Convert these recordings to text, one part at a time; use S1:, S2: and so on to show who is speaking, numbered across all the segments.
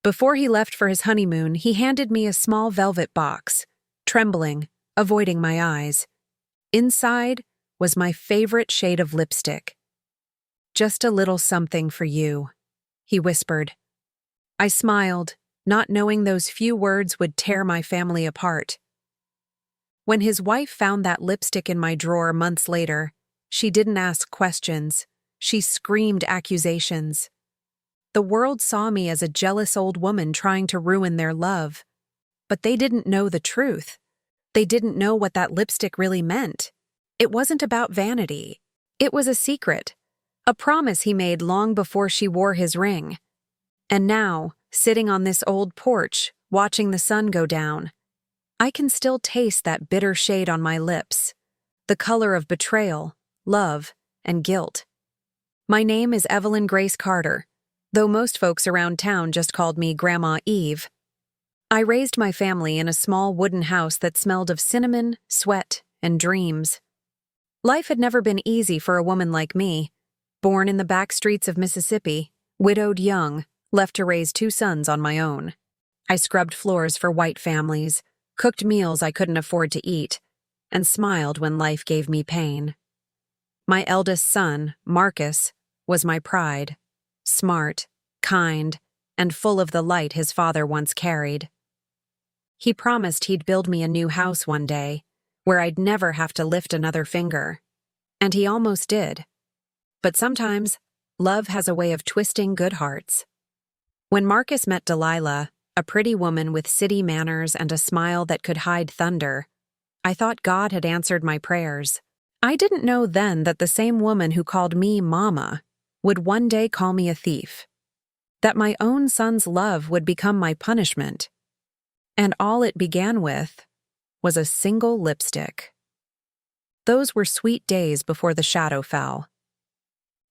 S1: Before he left for his honeymoon, he handed me a small velvet box, trembling, avoiding my eyes. Inside was my favorite shade of lipstick. "Just a little something for you," he whispered. I smiled, not knowing those few words would tear my family apart. When his wife found that lipstick in my drawer months later, she didn't ask questions. She screamed accusations. The world saw me as a jealous old woman trying to ruin their love. But they didn't know the truth. They didn't know what that lipstick really meant. It wasn't about vanity. It was a secret, a promise he made long before she wore his ring. And now, sitting on this old porch, watching the sun go down, I can still taste that bitter shade on my lips, the color of betrayal, love, and guilt. My name is Evelyn Grace Carter, though most folks around town just called me Grandma Eve. I raised my family in a small wooden house that smelled of cinnamon, sweat, and dreams. Life had never been easy for a woman like me, born in the back streets of Mississippi, widowed young, left to raise 2 sons on my own. I scrubbed floors for white families, cooked meals I couldn't afford to eat, and smiled when life gave me pain. My eldest son, Marcus, was my pride, smart, kind, and full of the light his father once carried. He promised he'd build me a new house one day, where I'd never have to lift another finger. And he almost did. But sometimes, love has a way of twisting good hearts. When Marcus met Delilah, a pretty woman with city manners and a smile that could hide thunder, I thought God had answered my prayers. I didn't know then that the same woman who called me Mama would one day call me a thief, that my own son's love would become my punishment. And all it began with was a single lipstick. Those were sweet days before the shadow fell.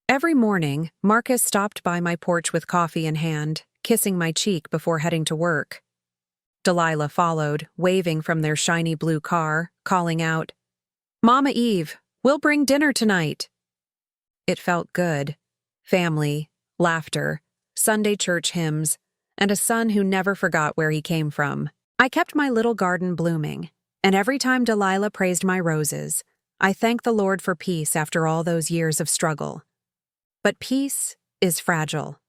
S1: Every morning, Marcus stopped by my porch with coffee in hand, kissing my cheek before heading to work. Delilah followed, waving from their shiny blue car, calling out, "Mama Eve, we'll bring dinner tonight." It felt good. Family, laughter, Sunday church hymns, and a son who never forgot where he came from. I kept my little garden blooming, and every time Delilah praised my roses, I thanked the Lord for peace after all those years of struggle. But peace is fragile.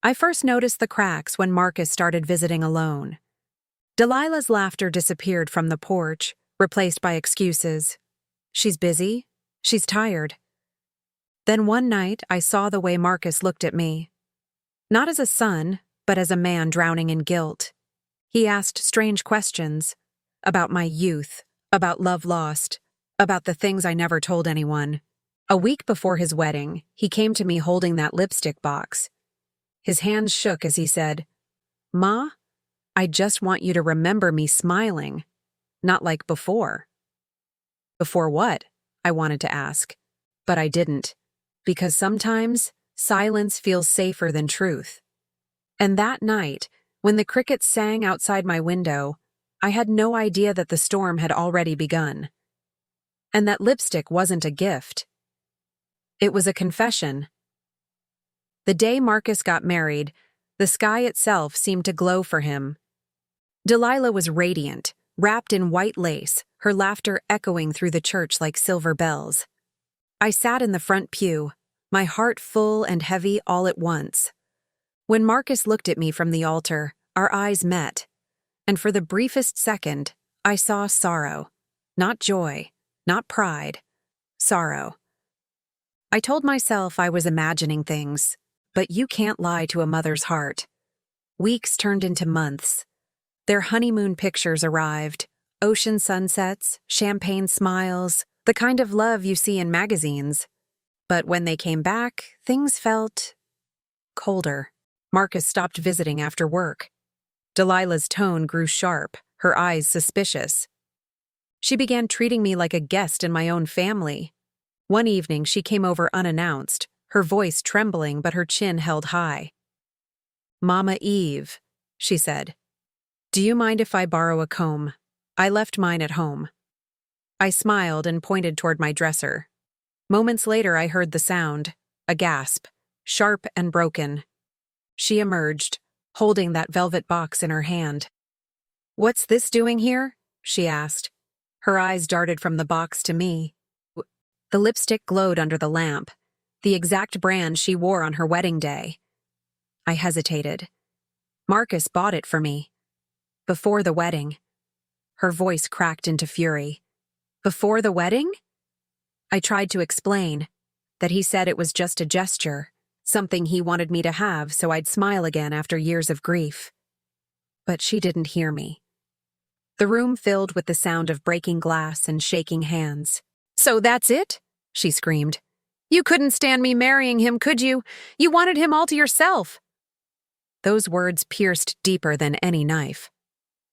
S1: I first noticed the cracks when Marcus started visiting alone. Delilah's laughter disappeared from the porch, replaced by excuses. She's busy. She's tired. Then one night, I saw the way Marcus looked at me. Not as a son, but as a man drowning in guilt. He asked strange questions about my youth, about love lost, about the things I never told anyone. A week before his wedding, he came to me holding that lipstick box. His hands shook as he said, "Ma, I just want you to remember me smiling, not like before." Before what? I wanted to ask, but I didn't, because sometimes silence feels safer than truth. And that night, when the crickets sang outside my window, I had no idea that the storm had already begun. And that lipstick wasn't a gift. It was a confession. The day Marcus got married, the sky itself seemed to glow for him. Delilah was radiant, wrapped in white lace, her laughter echoing through the church like silver bells. I sat in the front pew, my heart full and heavy all at once. When Marcus looked at me from the altar, our eyes met, and for the briefest second, I saw sorrow. Not joy, not pride, sorrow. I told myself I was imagining things, but you can't lie to a mother's heart. Weeks turned into months. Their honeymoon pictures arrived, ocean sunsets, champagne smiles, the kind of love you see in magazines. But when they came back, things felt colder. Marcus stopped visiting after work. Delilah's tone grew sharp, her eyes suspicious. She began treating me like a guest in my own family. One evening, she came over unannounced, her voice trembling but her chin held high. "Mama Eve," she said, "do you mind if I borrow a comb? I left mine at home." I smiled and pointed toward my dresser. Moments later, I heard the sound, a gasp, sharp and broken. She emerged, holding that velvet box in her hand. "What's this doing here?" she asked. Her eyes darted from the box to me. The lipstick glowed under the lamp, the exact brand she wore on her wedding day. I hesitated. "Marcus bought it for me. Before the wedding." Her voice cracked into fury. "Before the wedding?" I tried to explain that he said it was just a gesture, something he wanted me to have so I'd smile again after years of grief. But she didn't hear me. The room filled with the sound of breaking glass and shaking hands. "So that's it?" she screamed. "You couldn't stand me marrying him, could you? You wanted him all to yourself." Those words pierced deeper than any knife.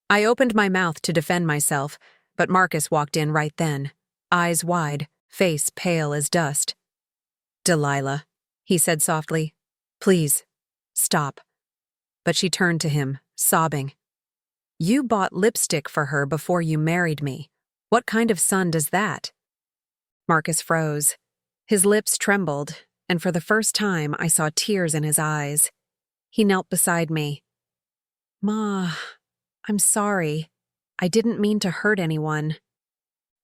S1: I opened my mouth to defend myself, but Marcus walked in right then, eyes wide, face pale as dust. "Delilah," he said softly, "please, stop." But she turned to him, sobbing. "You bought lipstick for her before you married me. What kind of son does that?" Marcus froze. His lips trembled, and for the first time I saw tears in his eyes. He knelt beside me. "Ma, I'm sorry. I didn't mean to hurt anyone."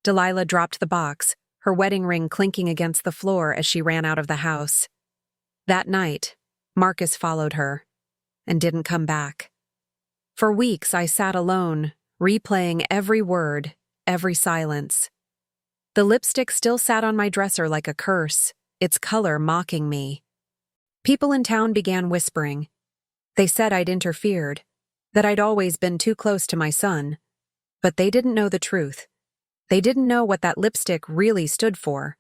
S1: Delilah dropped the box, her wedding ring clinking against the floor as she ran out of the house. That night, Marcus followed her and didn't come back. For weeks I sat alone, replaying every word, every silence. The lipstick still sat on my dresser like a curse, its color mocking me. People in town began whispering. They said I'd interfered, that I'd always been too close to my son. But they didn't know the truth. They didn't know what that lipstick really stood for,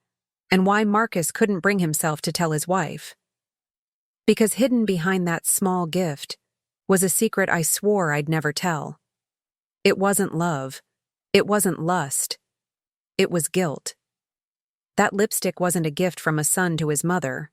S1: and why Marcus couldn't bring himself to tell his wife. Because hidden behind that small gift was a secret I swore I'd never tell. It wasn't love. It wasn't lust. It was guilt. That lipstick wasn't a gift from a son to his mother.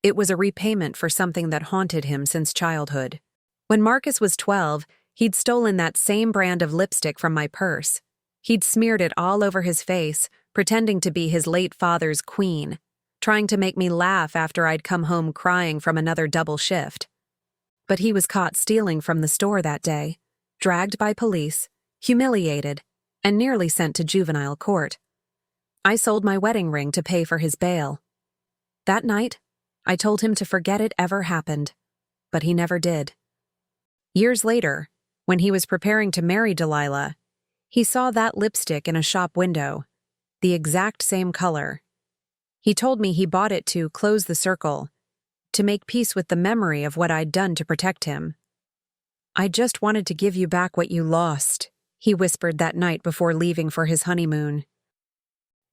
S1: It was a repayment for something that haunted him since childhood. When Marcus was 12, he'd stolen that same brand of lipstick from my purse. He'd smeared it all over his face, pretending to be his late father's queen, trying to make me laugh after I'd come home crying from another double shift. But he was caught stealing from the store that day, dragged by police, humiliated, and nearly sent to juvenile court. I sold my wedding ring to pay for his bail. That night, I told him to forget it ever happened, but he never did. Years later, when he was preparing to marry Delilah, he saw that lipstick in a shop window, the exact same color. He told me he bought it to close the circle, to make peace with the memory of what I'd done to protect him. "I just wanted to give you back what you lost," he whispered that night before leaving for his honeymoon.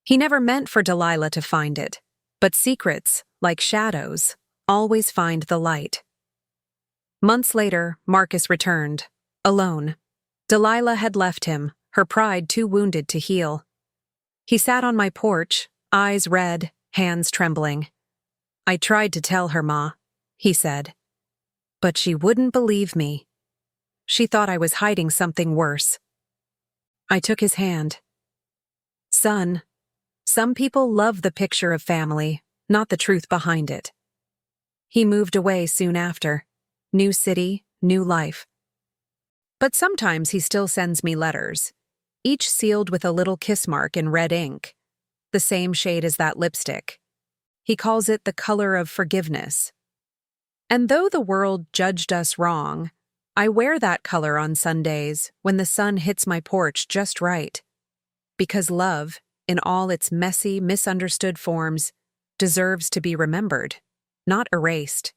S1: He never meant for Delilah to find it, but secrets, like shadows, always find the light. Months later, Marcus returned, alone. Delilah had left him, her pride too wounded to heal. He sat on my porch, eyes red, hands trembling. "I tried to tell her, Ma," he said. "But she wouldn't believe me. She thought I was hiding something worse." I took his hand. "Son, some people love the picture of family, not the truth behind it." He moved away soon after. New city, new life. But sometimes he still sends me letters, each sealed with a little kiss mark in red ink, the same shade as that lipstick. He calls it the color of forgiveness. And though the world judged us wrong, I wear that color on Sundays when the sun hits my porch just right. Because love, in all its messy, misunderstood forms, deserves to be remembered, not erased.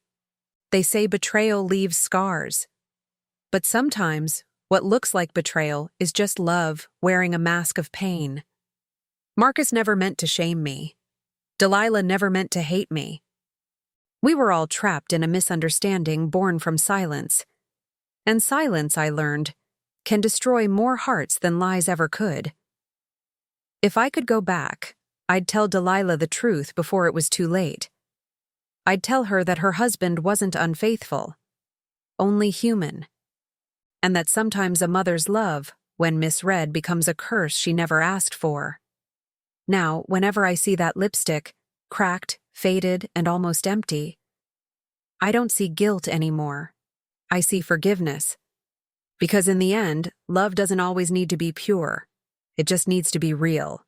S1: They say betrayal leaves scars. But sometimes, what looks like betrayal is just love wearing a mask of pain. Marcus never meant to shame me. Delilah never meant to hate me. We were all trapped in a misunderstanding born from silence. And silence, I learned, can destroy more hearts than lies ever could. If I could go back, I'd tell Delilah the truth before it was too late. I'd tell her that her husband wasn't unfaithful, only human, and that sometimes a mother's love, when misread, becomes a curse she never asked for. Now, whenever I see that lipstick, cracked, faded, and almost empty, I don't see guilt anymore. I see forgiveness. Because in the end, love doesn't always need to be pure. It just needs to be real.